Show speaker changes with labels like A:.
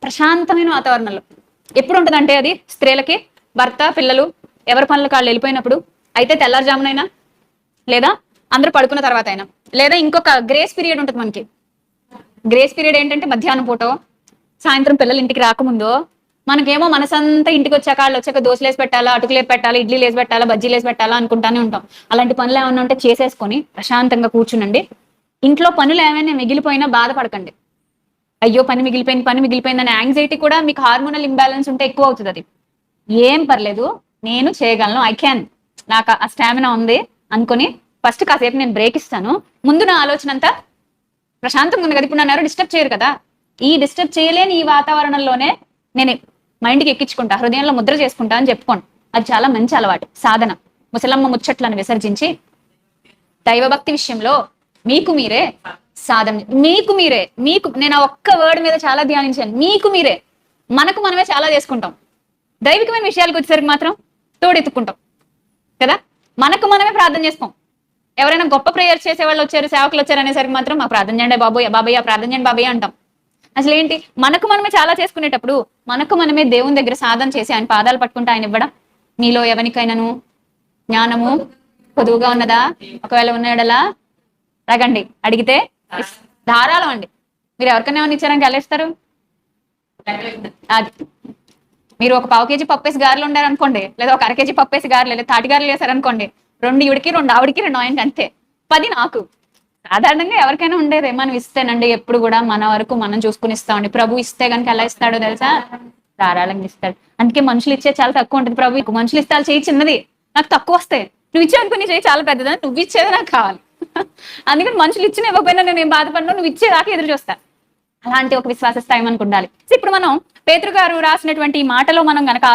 A: ప్రశాంతమైన వాతావరణంలో. ఎప్పుడు ఉంటుందంటే అది స్త్రీలకి భర్త పిల్లలు ఎవరి పనులు కాళ్ళు వెళ్ళిపోయినప్పుడు, అయితే తెల్లారుజామునైనా, లేదా అందరూ పడుకున్న తర్వాత అయినా, లేదా ఇంకొక గ్రేస్ పీరియడ్ ఉంటుంది మనకి. గ్రేస్ పీరియడ్ ఏంటంటే మధ్యాహ్నం పూట సాయంత్రం పిల్లలు ఇంటికి రాకముందు మనకేమో మనసంతా ఇంటికి వచ్చాక వాళ్ళు వచ్చాక దోశలు వేసి పెట్టాలా, అటుకులు వేసి పెట్టాలా, ఇడ్లీలు వేసి పెట్టాలా, బజ్జీలు వేసి పెట్టాలా అనుకుంటానే ఉంటాం. అలాంటి పనులు ఏమైనా ఉంటే చేసేసుకొని ప్రశాంతంగా కూర్చునండి. ఇంట్లో పనులు ఏమైనా మిగిలిపోయినా బాధపడకండి. అయ్యో పని మిగిలిపోయింది అనే యాంగ్జైటీ కూడా మీకు హార్మోనల్ ఇంబ్యాలెన్స్ ఉంటే ఎక్కువ అవుతుంది. అది ఏం పర్లేదు, నేను చేయగలను, ఐ క్యాన్, నాకు ఆ స్టామినా ఉంది అనుకుని ఫస్ట్ కాసేపు నేను బ్రేక్ ఇస్తాను. ముందు నా ఆలోచన అంతా ప్రశాంతంగా ఉంది కదా, ఇప్పుడు నన్ను ఎవరు డిస్టర్బ్ చేయరు కదా. ఈ డిస్టర్బ్ చేయలేని ఈ వాతావరణంలోనే నేను మైండ్కి ఎక్కించుకుంటా, హృదయంలో ముద్ర చేసుకుంటా అని చెప్పుకోండి. అది చాలా మంచి అలవాటు. సాధన. ముసలమ్మ ముచ్చట్లను విసర్జించి దైవభక్తి విషయంలో మీకు మీరే సాధన, మీకు నేను ఆ ఒక్క వర్డ్ మీద చాలా ధ్యానించాను. మీకు మీరే, మనకు మనమే చాలా చేసుకుంటాం. దైవికమైన విషయాలకు వచ్చేసరికి మాత్రం తోడెత్తుకుంటాం కదా. మనకు మనమే ప్రార్థన చేసుకోం. ఎవరైనా గొప్ప ప్రేయర్స్ చేసే వాళ్ళు వచ్చారు, సేవకులు వచ్చారు అనేసరికి మాత్రం మాకు ప్రార్థన చేయండి బాబాయ్య ప్రార్థన చేయండి బాబాయ్య అంటాం. అసలు ఏంటి, మనకు మనమే చాలా చేసుకునేటప్పుడు మనకు మనమే దేవుని దగ్గర సాధన చేసి ఆయన పాదాలు పట్టుకుంటే ఆయన ఇవ్వడం. మీలో ఎవరికైనాను జ్ఞానము కొదువుగా ఉన్నదా, ఒకవేళ ఉన్నాడలా అడగండి, అడిగితే ధారాళం అండి. మీరు ఎవరికైనా ఏమైనా ఇచ్చారని గెలిస్తారు. అది మీరు ఒక 1/2 కేజీ పప్పేసి గారెలు ఉండారు అనుకోండి, లేదా ఒక 1/2 కేజీ పప్పేసి గారెలు, లేదా తాటి గారెలు వేసారనుకోండి, 2 ఈవిడికి 2 ఆవిడికి 2 ఆయనకి, అంతే 10 నాకు. సాధారణంగా ఎవరికైనా ఉండేదే, మనం ఇస్తేనండి ఎప్పుడు కూడా మన వరకు మనం చూసుకుని ఇస్తామండి. ప్రభు ఇస్తే కనుక ఎలా ఇస్తాడో తెలుసా, ధారాళంగా ఇస్తాడు. అందుకే మనుషులు ఇచ్చే చాలా తక్కువ ఉంటుంది. ప్రభు మనుషులు ఇస్తే చేయి చిన్నది, నాకు తక్కువ వస్తాయి. నువ్వు ఇచ్చే అనుకుని చేయి చాలా పెద్దదని, నువ్వు ఇచ్చేది నాకు కావాలి. అందుకని మనుషులు ఇచ్చిన ఇవ్వకపోయినా నేను ఏం బాధపడినా, నువ్వు ఇచ్చేదాకా ఎదురు చూస్తా. అలాంటి ఒక విశ్వాస స్థాయి మనకు ఉండాలి. ఇప్పుడు మనం పేతురు గారు రాసినటువంటి ఈ మాటలో మనం గనక